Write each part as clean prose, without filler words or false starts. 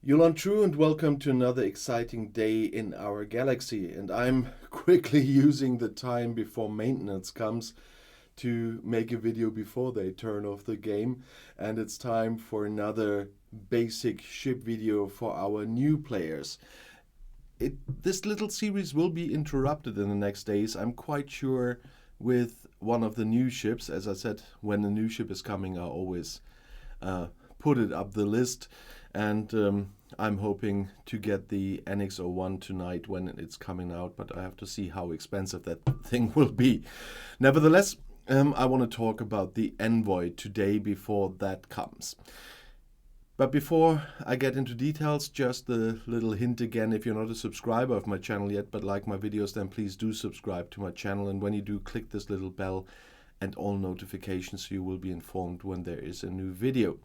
Yulon True and welcome to another exciting day in our galaxy. And I'm quickly using the time before maintenance comes to make a video before they turn off the game. And it's time for another basic ship video for our new players. This little series will be interrupted in the next days, I'm quite sure, with one of the new ships. As I said, when a new ship is coming, I always put it up the list. And I'm hoping to get the NX-01 tonight when it's coming out, but I have to see how expensive that thing will be. Nevertheless, I want to talk about the Envoy today before that comes. But before I get into details, just a little hint again: if you're not a subscriber of my channel yet but like my videos, then please do subscribe to my channel. And when you do, click this little bell and all notifications so you will be informed when there is a new video.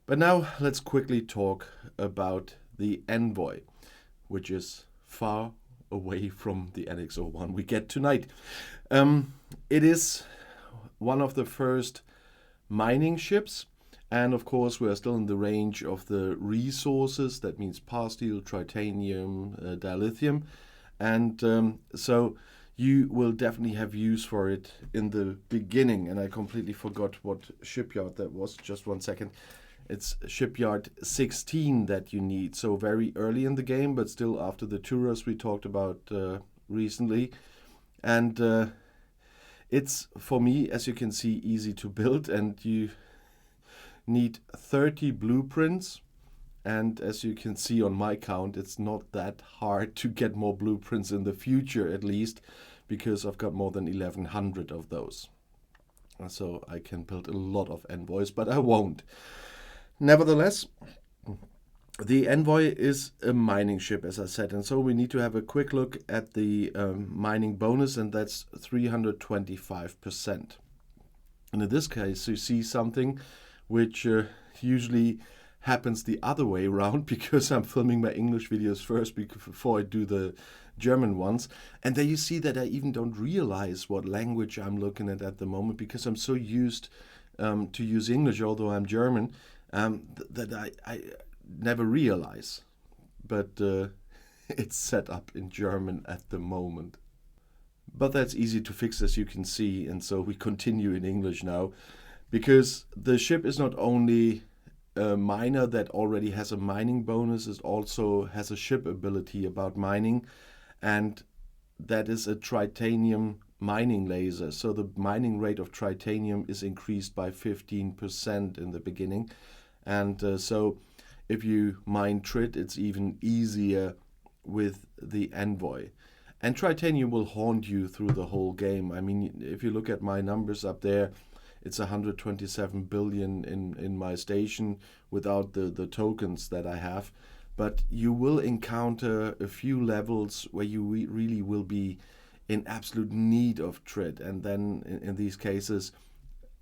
But now let's quickly talk about the Envoy, which is far away from the NX-01 we get tonight. It is one of the first mining ships. And of course, we are still in the range of the resources. That means pasteel, tritanium, dilithium. And so you will definitely have use for it in the beginning. And I completely forgot what shipyard that was. Just one second. It's shipyard 16 that you need. So very early in the game, but still after the Turas we talked about recently. And it's, for me, as you can see, easy to build. And you need 30 blueprints, and as you can see on my count, it's not that hard to get more blueprints in the future, at least, because I've got more than 1100 of those. So I can build a lot of Envoys, but I won't. Nevertheless, the Envoy is a mining ship, as I said, and so we need to have a quick look at the mining bonus, and that's 325%. And in this case, you see something which usually happens the other way around, because I'm filming my English videos first before I do the German ones. And there you see that I even don't realize what language I'm looking at the moment, because I'm so used to use English, although I'm German, that I never realize. But it's set up in German at the moment. But that's easy to fix, as you can see, and so we continue in English now. Because the ship is not only a miner that already has a mining bonus, it also has a ship ability about mining, and that is a tritanium mining laser. So the mining rate of tritanium is increased by 15% in the beginning. And so if you mine trit, it's even easier with the Envoy. And tritanium will haunt you through the whole game. I mean, if you look at my numbers up there, it's 127 billion in my station without the tokens that I have. But you will encounter a few levels where you really will be in absolute need of trit. And then in these cases,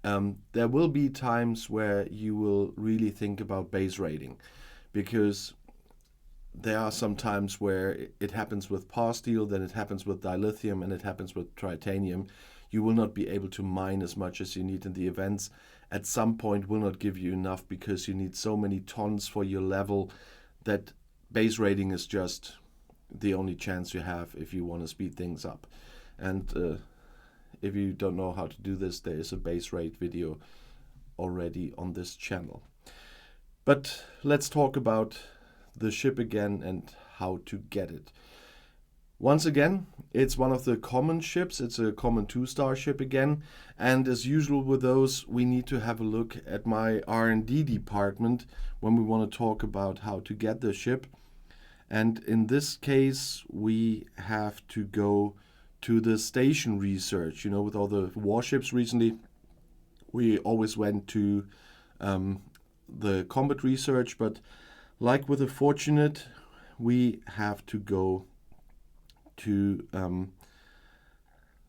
there will be times where you will really think about base raiding. Because there are some times where it happens with pasteel, then it happens with dilithium, and it happens with tritanium. You will not be able to mine as much as you need in the events. At some point will not give you enough, because you need so many tons for your level that base raiding is just the only chance you have if you want to speed things up. And if you don't know how to do this, there is a base raid video already on this channel. But let's talk about the ship again and how to get it. Once again, it's one of the common ships. It's a common 2-star ship again. And as usual with those, we need to have a look at my R&D department when we want to talk about how to get the ship. And in this case, we have to go to the station research. You know, with all the warships recently, we always went to the combat research. But like with the Fortunate, we have to go to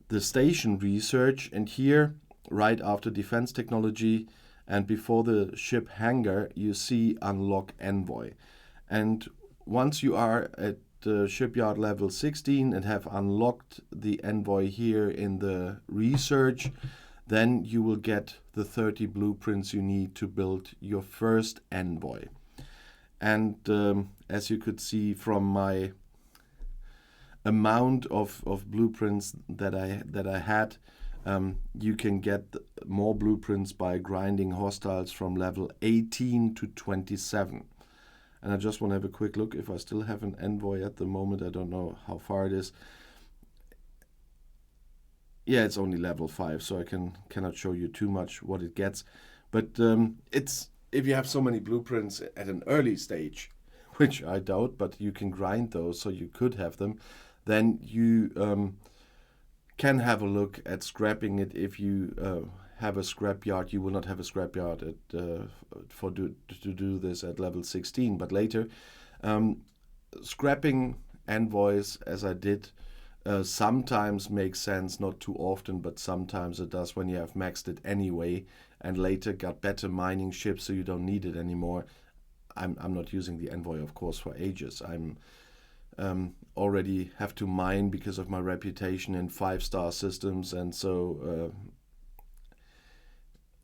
the station research, and here, right after defense technology and before the ship hangar, you see unlock Envoy. And once you are at the shipyard level 16 and have unlocked the Envoy here in the research, then you will get the 30 blueprints you need to build your first Envoy. And as you could see from my amount of blueprints that I had, you can get more blueprints by grinding hostiles from level 18 to 27. And I just want to have a quick look if I still have an Envoy at the moment. I don't know how far it is. Yeah, it's only level 5, so I cannot show you too much what it gets. But it's, if you have so many blueprints at an early stage, which I doubt, but you can grind those, so you could have them, then you can have a look at scrapping it. If you have a scrapyard, you will not have a scrapyard to do this at level 16, but later. Scrapping envoys, as I did, sometimes makes sense, not too often, but sometimes it does when you have maxed it anyway and later got better mining ships, so you don't need it anymore. I'm not using the Envoy, of course, for ages. I'm already have to mine because of my reputation in 5-star systems, and so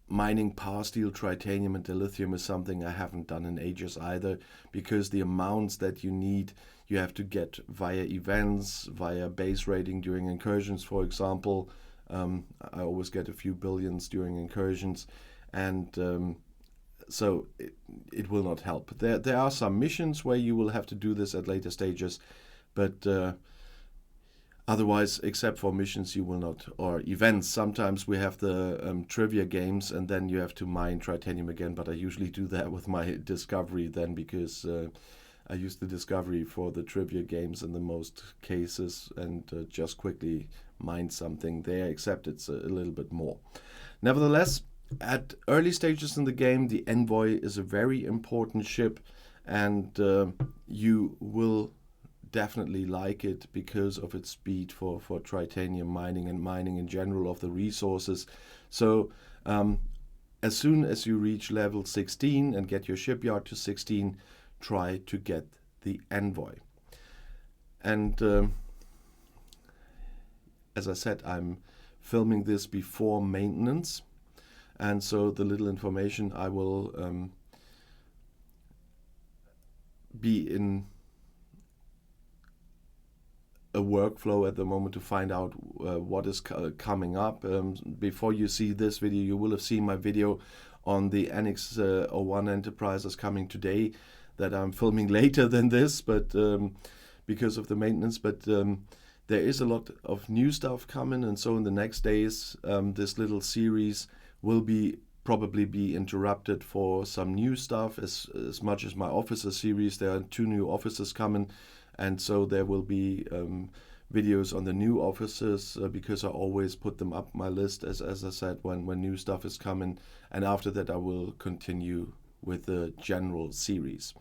mining power steel, titanium and dilithium is something I haven't done in ages either, because the amounts that you need, you have to get via events, via base raiding during incursions, for example. I always get a few billions during incursions, and so it will not help. There are some missions where you will have to do this at later stages, but otherwise, except for missions, you will not, or events. Sometimes we have the trivia games, and then you have to mine titanium again, but I usually do that with my discovery then, because I use the discovery for the trivia games in the most cases, and just quickly mine something there, except it's a little bit more. Nevertheless, at early stages in the game, the Envoy is a very important ship, and you will definitely like it because of its speed for titanium mining and mining in general of the resources. So as soon as you reach level 16 and get your shipyard to 16, try to get the Envoy. And as I said, I'm filming this before maintenance, and so the little information I will be in a workflow at the moment to find out what is coming up. Before you see this video, you will have seen my video on the Annex 01 Enterprises coming today, that I'm filming later than this, but because of the maintenance. But there is a lot of new stuff coming, and so in the next days, this little series will probably be interrupted for some new stuff. As much as my officer series, there are 2 new officers coming, and so there will be videos on the new officers, because I always put them up my list, as I said, when new stuff is coming, and after that I will continue with the general series.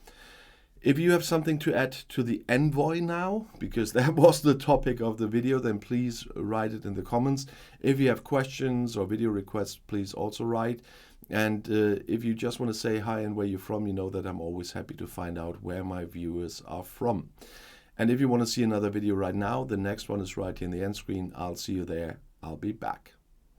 If you have something to add to the Envoy now, because that was the topic of the video, then please write it in the comments. If you have questions or video requests, please also write. And if you just want to say hi and where you're from, you know that I'm always happy to find out where my viewers are from. And if you want to see another video right now, the next one is right here in the end screen. I'll see you there. I'll be back.